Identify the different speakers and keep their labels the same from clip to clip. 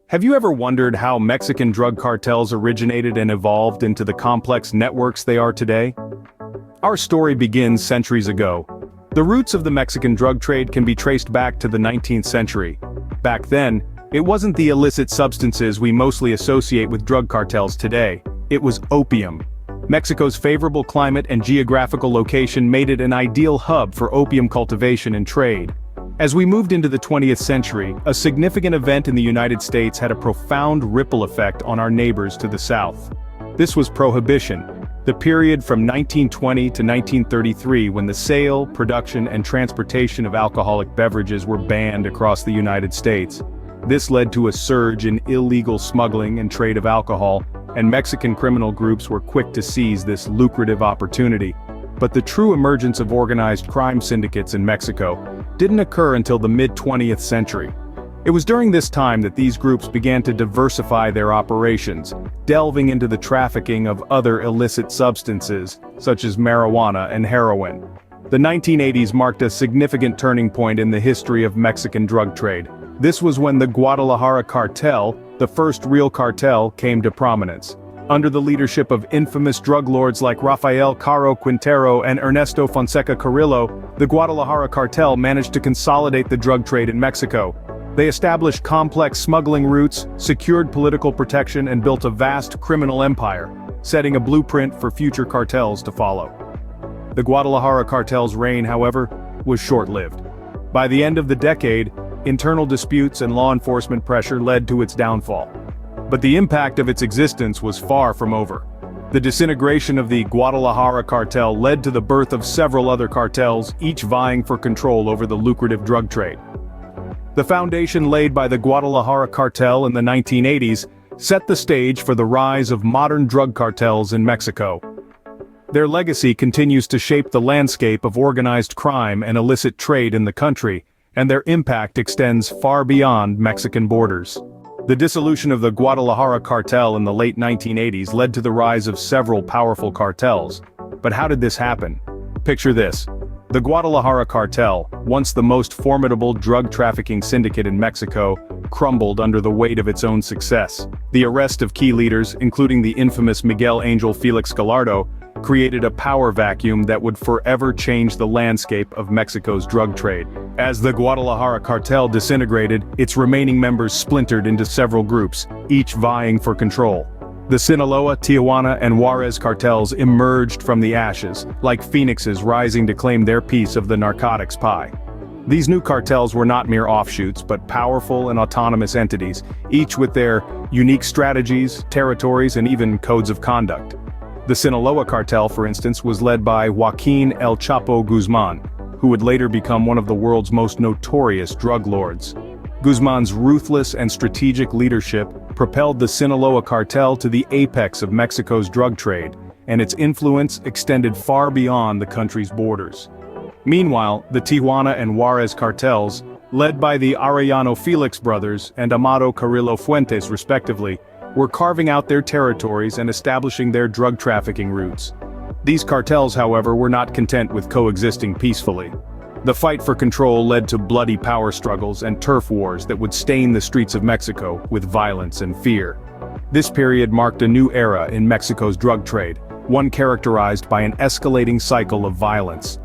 Speaker 1: Have you ever wondered how Mexican drug cartels originated and evolved into the complex networks they are today? Our story begins centuries ago. The roots of the Mexican drug trade can be traced back to the 19th century. Back then, it wasn't the illicit substances we mostly associate with drug cartels today. It was opium. Mexico's favorable climate and geographical location made it an ideal hub for opium cultivation and trade. As we moved into the 20th century, a significant event in the United States had a profound ripple effect on our neighbors to the south. This was Prohibition, the period from 1920 to 1933 when the sale, production, and transportation of alcoholic beverages were banned across the United States. This led to a surge in illegal smuggling and trade of alcohol, and Mexican criminal groups were quick to seize this lucrative opportunity. But the true emergence of organized crime syndicates in Mexico didn't occur until the mid-20th century. It was during this time that these groups began to diversify their operations, delving into the trafficking of other illicit substances, such as marijuana and heroin. The 1980s marked a significant turning point in the history of Mexican drug trade. This was when the Guadalajara cartel, the first real cartel, came to prominence. Under the leadership of infamous drug lords like Rafael Caro Quintero and Ernesto Fonseca Carrillo, the Guadalajara cartel managed to consolidate the drug trade in Mexico. They established complex smuggling routes, secured political protection, and built a vast criminal empire, setting a blueprint for future cartels to follow. The Guadalajara cartel's reign, however, was short-lived. By the end of the decade, internal disputes and law enforcement pressure led to its downfall. But the impact of its existence was far from over. The disintegration of the Guadalajara cartel led to the birth of several other cartels, each vying for control over the lucrative drug trade. The foundation laid by the Guadalajara cartel in the 1980s set the stage for the rise of modern drug cartels in Mexico. Their legacy continues to shape the landscape of organized crime and illicit trade in the country, and their impact extends far beyond Mexican borders. The dissolution of the Guadalajara cartel in the late 1980s led to the rise of several powerful cartels. But how did this happen? Picture this. The Guadalajara cartel, once the most formidable drug trafficking syndicate in Mexico, crumbled under the weight of its own success. The arrest of key leaders, including the infamous Miguel Angel Felix Gallardo, created a power vacuum that would forever change the landscape of Mexico's drug trade. As the Guadalajara cartel disintegrated, its remaining members splintered into several groups, each vying for control. The Sinaloa, Tijuana, and Juarez cartels emerged from the ashes, like phoenixes rising to claim their piece of the narcotics pie. These new cartels were not mere offshoots, but powerful and autonomous entities, each with their unique strategies, territories, and even codes of conduct. The Sinaloa cartel, for instance, was led by Joaquin El Chapo Guzman, who would later become one of the world's most notorious drug lords. Guzman's ruthless and strategic leadership propelled the Sinaloa cartel to the apex of Mexico's drug trade, and its influence extended far beyond the country's borders. Meanwhile, the Tijuana and Juarez cartels, led by the Arellano Felix brothers and Amado Carrillo Fuentes respectively, were carving out their territories and establishing their drug trafficking routes. These cartels, however, were not content with coexisting peacefully. The fight for control led to bloody power struggles and turf wars that would stain the streets of Mexico with violence and fear. This period marked a new era in Mexico's drug trade, one characterized by an escalating cycle of violence.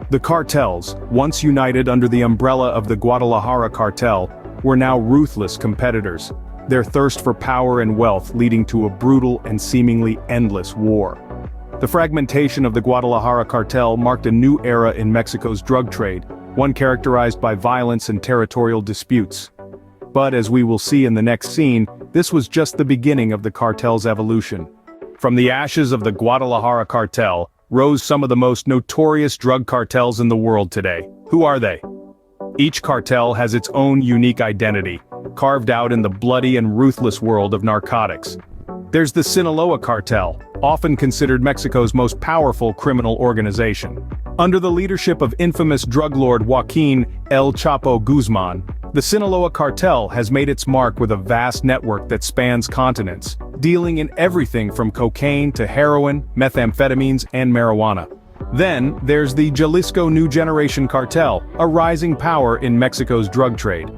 Speaker 1: The cartels, once united under the umbrella of the Guadalajara cartel, were now ruthless competitors, their thirst for power and wealth leading to a brutal and seemingly endless war. The fragmentation of the Guadalajara cartel marked a new era in Mexico's drug trade, one characterized by violence and territorial disputes. But as we will see in the next scene, this was just the beginning of the cartel's evolution. From the ashes of the Guadalajara cartel rose some of the most notorious drug cartels in the world today. Who are they? Each cartel has its own unique identity, carved out in the bloody and ruthless world of narcotics. There's the Sinaloa cartel, often considered Mexico's most powerful criminal organization. Under the leadership of infamous drug lord Joaquin El Chapo Guzman, the Sinaloa cartel has made its mark with a vast network that spans continents, dealing in everything from cocaine to heroin, methamphetamines, and marijuana. Then, there's the Jalisco New Generation cartel, a rising power in Mexico's drug trade.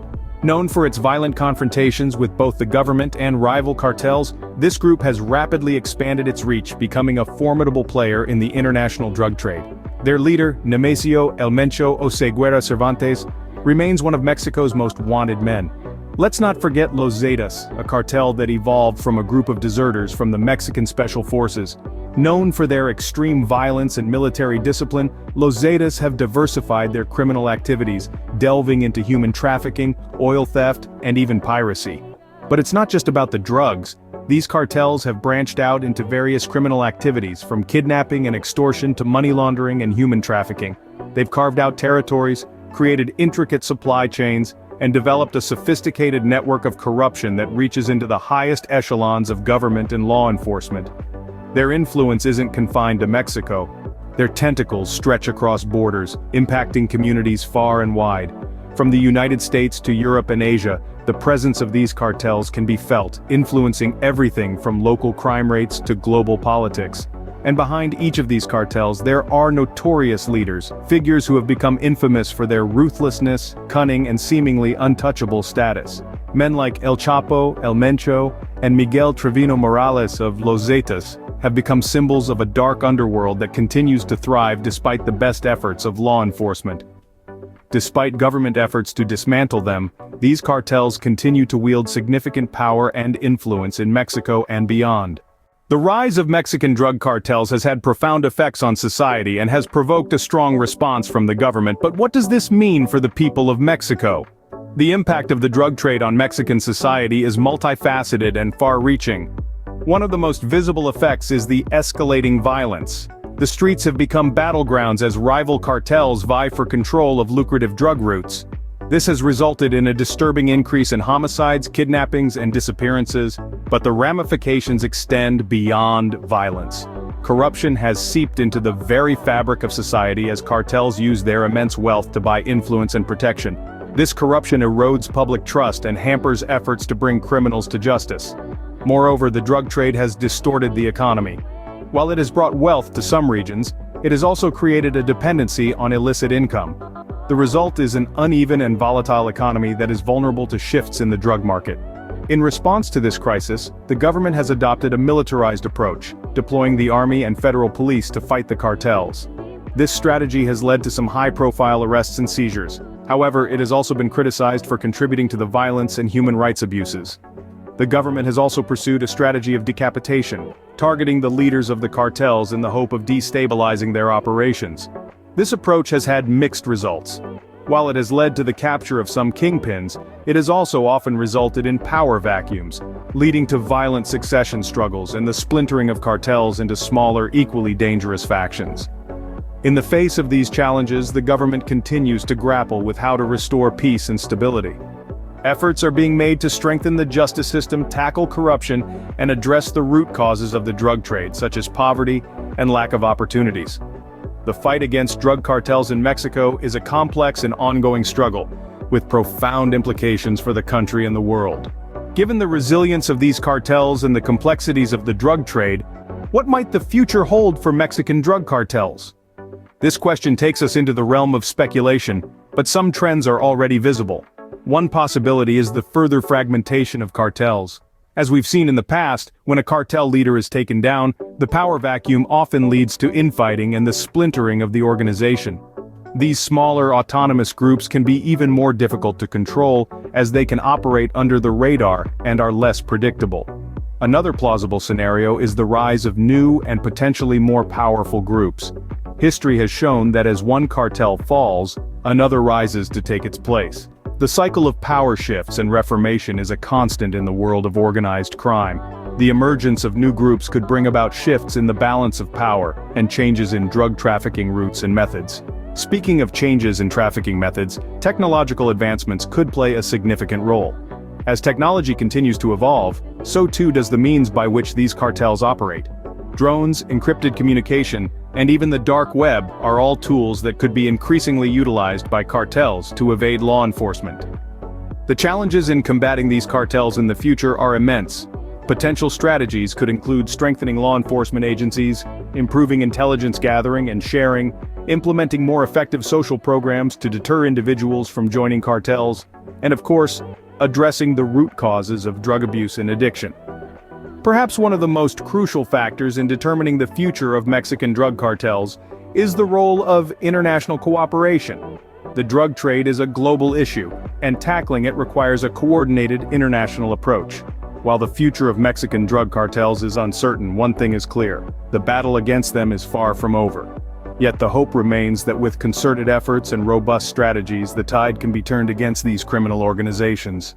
Speaker 1: Known for its violent confrontations with both the government and rival cartels, this group has rapidly expanded its reach, becoming a formidable player in the international drug trade. Their leader, Nemesio El Mencho Oseguera Cervantes, remains one of Mexico's most wanted men. Let's not forget Los Zetas, a cartel that evolved from a group of deserters from the Mexican Special Forces. Known for their extreme violence and military discipline, Los Zetas have diversified their criminal activities, delving into human trafficking, oil theft, and even piracy. But it's not just about the drugs. These cartels have branched out into various criminal activities, from kidnapping and extortion to money laundering and human trafficking. They've carved out territories, created intricate supply chains, and developed a sophisticated network of corruption that reaches into the highest echelons of government and law enforcement. Their influence isn't confined to Mexico. Their tentacles stretch across borders, impacting communities far and wide. From the United States to Europe and Asia, the presence of these cartels can be felt, influencing everything from local crime rates to global politics. And behind each of these cartels there are notorious leaders, figures who have become infamous for their ruthlessness, cunning, and seemingly untouchable status. Men like El Chapo, El Mencho, and Miguel Trevino Morales of Los Zetas have become symbols of a dark underworld that continues to thrive despite the best efforts of law enforcement. Despite government efforts to dismantle them, these cartels continue to wield significant power and influence in Mexico and beyond. The rise of Mexican drug cartels has had profound effects on society and has provoked a strong response from the government, but what does this mean for the people of Mexico? The impact of the drug trade on Mexican society is multifaceted and far-reaching. One of the most visible effects is the escalating violence. The streets have become battlegrounds as rival cartels vie for control of lucrative drug routes. This has resulted in a disturbing increase in homicides, kidnappings, and disappearances, but the ramifications extend beyond violence. Corruption has seeped into the very fabric of society as cartels use their immense wealth to buy influence and protection. This corruption erodes public trust and hampers efforts to bring criminals to justice. Moreover, the drug trade has distorted the economy. While it has brought wealth to some regions, it has also created a dependency on illicit income. The result is an uneven and volatile economy that is vulnerable to shifts in the drug market. In response to this crisis, the government has adopted a militarized approach, deploying the army and federal police to fight the cartels. This strategy has led to some high-profile arrests and seizures. However, it has also been criticized for contributing to the violence and human rights abuses. The government has also pursued a strategy of decapitation, targeting the leaders of the cartels in the hope of destabilizing their operations. This approach has had mixed results. While it has led to the capture of some kingpins, it has also often resulted in power vacuums, leading to violent succession struggles and the splintering of cartels into smaller, equally dangerous factions. In the face of these challenges, the government continues to grapple with how to restore peace and stability. Efforts are being made to strengthen the justice system, tackle corruption, and address the root causes of the drug trade, such as poverty and lack of opportunities. The fight against drug cartels in Mexico is a complex and ongoing struggle, with profound implications for the country and the world. Given the resilience of these cartels and the complexities of the drug trade, what might the future hold for Mexican drug cartels? This question takes us into the realm of speculation, but some trends are already visible. One possibility is the further fragmentation of cartels. As we've seen in the past, when a cartel leader is taken down, the power vacuum often leads to infighting and the splintering of the organization. These smaller autonomous groups can be even more difficult to control, as they can operate under the radar and are less predictable. Another plausible scenario is the rise of new and potentially more powerful groups. History has shown that as one cartel falls, another rises to take its place. The cycle of power shifts and reformation is a constant in the world of organized crime. The emergence of new groups could bring about shifts in the balance of power and changes in drug trafficking routes and methods. Speaking of changes in trafficking methods, technological advancements could play a significant role. As technology continues to evolve, so too does the means by which these cartels operate. Drones, encrypted communication, and even the dark web are all tools that could be increasingly utilized by cartels to evade law enforcement. The challenges in combating these cartels in the future are immense. Potential strategies could include strengthening law enforcement agencies, improving intelligence gathering and sharing, implementing more effective social programs to deter individuals from joining cartels, And of course, addressing the root causes of drug abuse and addiction. Perhaps one of the most crucial factors in determining the future of Mexican drug cartels is the role of international cooperation. The drug trade is a global issue, and tackling it requires a coordinated international approach. While the future of Mexican drug cartels is uncertain, one thing is clear: the battle against them is far from over. Yet the hope remains that with concerted efforts and robust strategies, the tide can be turned against these criminal organizations.